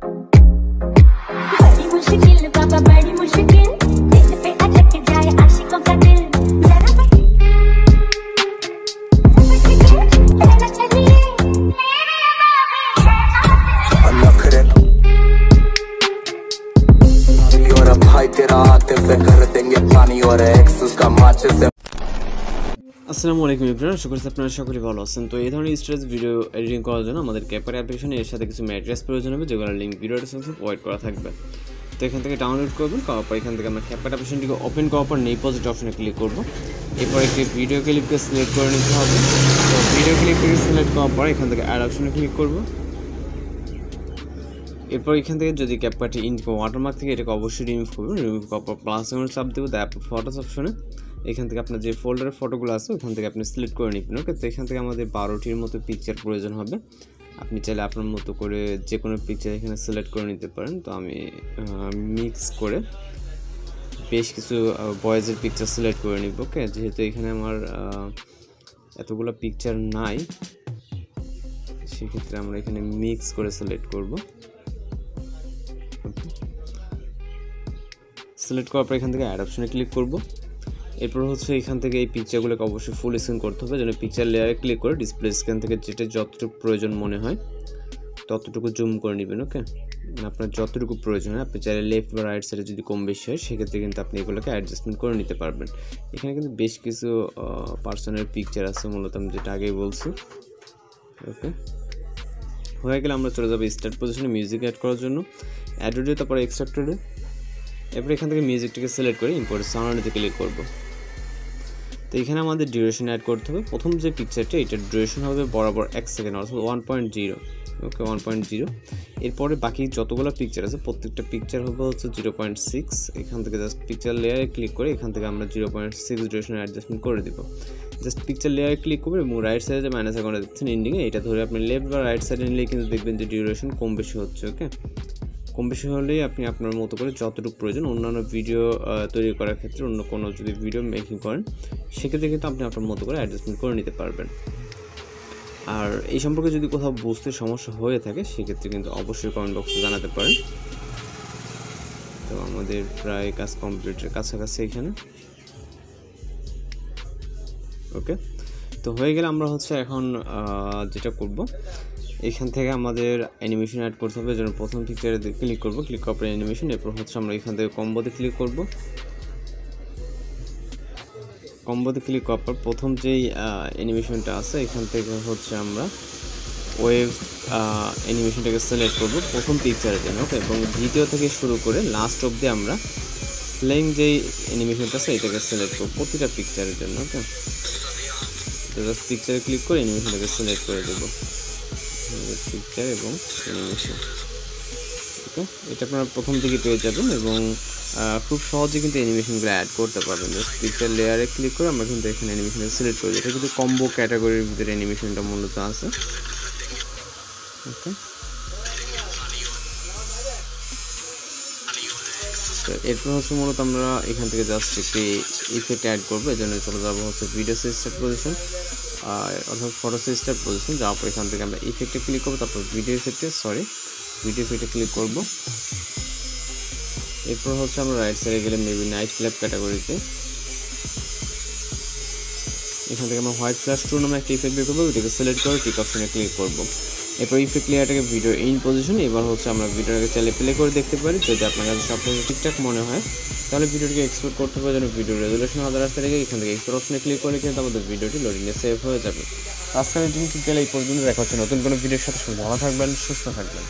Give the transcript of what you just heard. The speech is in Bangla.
बड़ी मुश्किल बाबा बड़ी मुश्किल दिल पे अटक जाए आशिकों का दिल जरा लेना चलिए नखरे और भाई तेरा हाथ से कर देंगे पानी और एक्स उसका माचिस से। আসসালামু আলাইকুম এভরিওয়ান, আশা করি আপনারা সকলেই ভালো আছেন। তো এই ধরনের স্ট্রেস ভিডিও এডিটিং করার জন্য আমাদের ক্যাপকাট অ্যাপ্লিকেশনে এর সাথে কিছু ম্যাটেরিয়ালস প্রয়োজন হবে, যেগুলোর লিঙ্ক ভিডিও ডেসক্রিপশনে প্রোভাইড করা থাকবে। তো এখান থেকে ডাউনলোড করবেন, করার পর এখান থেকে আমরা ক্যাপকাট অ্যাপ্লিকেশনটিকে ওপেন করার পর নিউ প্রজেক্ট অপশনে ক্লিক করব। এরপর একটি ভিডিও ক্লিপকে সিলেক্ট করে নিতে হবে। তো ভিডিও ক্লিপকে সিলেক্ট করার পর এখান থেকে অ্যাড অপশনে ক্লিক করব। এরপর এখান থেকে যদি ক্যাপকাটে ওয়াটারমার্ক থেকে এটাকে অবশ্যই রিমুভ করবেন। রিমুভ করার পর প্লাস চাপ দেবো ফটোস অপশনে। এখান থেকে আপনার যে ফোল্ডারের ফটোগুলো আছে ওখান থেকে আপনি সিলেক্ট করে নেবেন। ওকে, তো এখান থেকে আমাদের 12টির মতো পিকচার প্রয়োজন হবে। আপনি চাইলে আপনার মতো করে যে কোনো পিকচার এখানে সিলেক্ট করে নিতে পারেন। তো আমি মিক্স করে বেশ কিছু বয়েজের পিকচার সিলেক্ট করে নিব। ওকে, যেহেতু এখানে আমার এতগুলো পিকচার নাই, সেক্ষেত্রে আমরা এখানে মিক্স করে সিলেক্ট করব। সিলেক্ট করার পর এখান থেকে অ্যাড অপশনে ক্লিক করব। এরপর হচ্ছে এখান থেকে এই পিকচারগুলোকে অবশ্যই ফুল স্ক্রিন করতে হবে। যেন পিকচার লেয়ারে ক্লিক করে ডিসপ্লে স্ক্রিন থেকে যেটা যতটুকু প্রয়োজন মনে হয় ততটুকু জুম করে নেবেন। ওকে, আপনার যতটুকু প্রয়োজন হয়, আপনি চাইলে লেফট বা রাইট সাইডে যদি কম বেশি হয় সেক্ষেত্রে কিন্তু আপনি এগুলোকে অ্যাডজাস্টমেন্ট করে নিতে পারবেন। এখানে কিন্তু বেশ কিছু পার্সনের পিকচার আছে, মূলত আমি যেটা আগেই বলছি। ওকে, হয়ে গেলে আমরা চলে যাবো স্টার্ট পজিশনে মিউজিক অ্যাড করার জন্য। অ্যাডোডে, তারপরে এক্সট্রাক্টরে। এরপর এখান থেকে মিউজিকটিকে সিলেক্ট করে ইম্পোর্ট সাউন্ডে ক্লিক করব। তো এখানে আমাদের ডিউরেশন অ্যাড করতে হবে। প্রথম যে পিকচারটা, এটার ডিউরেশন হবে বরাবর 1 সেকেন্ড, অর্থাৎ 1.0। ওকে, 1.0। এরপরে বাকি যতগুলো পিকচার আছে প্রত্যেকটা পিকচার হবে হচ্ছে 0.6। এখান থেকে জাস্ট পিকচার লেয়ারে ক্লিক করে এখান থেকে আমরা 0.6 ডিউরেশন অ্যাডজাস্টমেন্ট করে দিব। জাস্ট পিকচার লেয়ারে ক্লিক করবেন এবং রাইট সাইডে যে মাইনাস আইকনটা দেখছেন এন্ডিংয়ে, এটা ধরে আপনি লেফট বা রাইট সাইডে নিলে কিন্তু দেখবেন যে ডিউরেশন কম বেশি হচ্ছে। ওকে, কম বেশি হলেই আপনি আপনার মতো করে যতটুকু প্রয়োজন, অন্যান্য ভিডিও তৈরি করার ক্ষেত্রে অন্য কোনো যদি ভিডিও মেকিং করেন সেক্ষেত্রে কিন্তু আপনি আপনার মতো করে অ্যাডজাস্টমেন্ট করে নিতে পারবেন। আর এই সম্পর্কে যদি কোথাও বুঝতে সমস্যা হয়ে থাকে সেক্ষেত্রে কিন্তু অবশ্যই কমেন্ট বক্সে জানাতে পারেন। তো আমাদের প্রায় কাজ কমপ্লিটের কাছাকাছি এখানে। ওকে, তো হয়ে গেলে আমরা হচ্ছে এখন যেটা করব, এখান থেকে আমাদের অ্যানিমেশন অ্যাড করতে হবে। যেন প্রথম পিকচারে ক্লিক করব, ক্লিক করার পর অ্যানিমেশন। এরপর হচ্ছে আমরা এখান থেকে কম্বোতে ক্লিক করব। কম্বোতে ক্লিক করার পর প্রথম যেই অ্যানিমেশনটা আছে এখান থেকে হচ্ছে আমরা ওয়েভ অ্যানিমেশনটাকে সিলেক্ট করব প্রথম পিকচারের জন্য। ওকে, এবং দ্বিতীয় থেকে শুরু করে লাস্ট অবধি আমরা ফ্লেইং যেই অ্যানিমেশনটা আছে এটাকে সিলেক্ট করব প্রতিটা পিকচারের জন্য। ওকে, তো জাস্ট পিকচারে ক্লিক করে অ্যানিমেশনটাকে সিলেক্ট করে দেবো, পিকচার এবং অ্যানিমেশন। ওকে, এটা আপনারা প্রথম দিকে পেয়ে যাবেন এবং খুব সহজে কিন্তু অ্যানিমেশনগুলো অ্যাড করতে পারবেন। জাস্ট পিকচার লেয়ারে ক্লিক করে আমরা কিন্তু এখানে অ্যানিমেশনটা সিলেক্ট করি। এটা কিন্তু কম্বো ক্যাটাগরির ভিতরে অ্যানিমেশনটা মূলত আছে। ওকে, তো এরপর হচ্ছে মূলত আমরা এখান থেকে জাস্ট একটি ইফেক্ট অ্যাড করবো। এই জন্য চলে যাবো হচ্ছে ভিডিও স্টার্ট পজিশন, অর্থাৎ ফটো স্টার্ট পজিশন। যাওয়ার পর এখান থেকে আমরা ইফেক্টে ক্লিক করবো, তারপর ভিডিও ইফেক্টে ক্লিক করব। এরপর হচ্ছে আমরা রাইট সাইডে গেলে মেবি নাইট ক্লাব ক্যাটাগরিতে এখান থেকে আমরা হোয়াইট ফ্ল্যাশ 2 নামে একটা ইফেক্ট বের করবো। এটাকে সিলেক্ট করে টিক অপশনে ক্লিক করব। এরপর ইফেক্ট লেয়ারটাকে ভিডিও ইন পজিশন। এবার হচ্ছে আমরা ভিডিওটাকে চাইলে প্লে করে দেখতে পারি। যদি আপনার কাছে সব কিছু ঠিকঠাক মনে হয় তাহলে ভিডিওটিকে এক্সপোর্ট করতে হবে। যেন ভিডিও রেজুলেশন আলাদা রাস্তা রেখে এখান থেকে এক্সপোর্ট অপশনে ক্লিক করলে কিন্তু আমাদের ভিডিওটি লোডিংয়ে সেভ হয়ে যাবে। আজকের এই পর্যন্ত দেখা হচ্ছে নতুন কোনো ভিডিওর সাথে। ভালো থাকবেন, সুস্থ থাকবেন।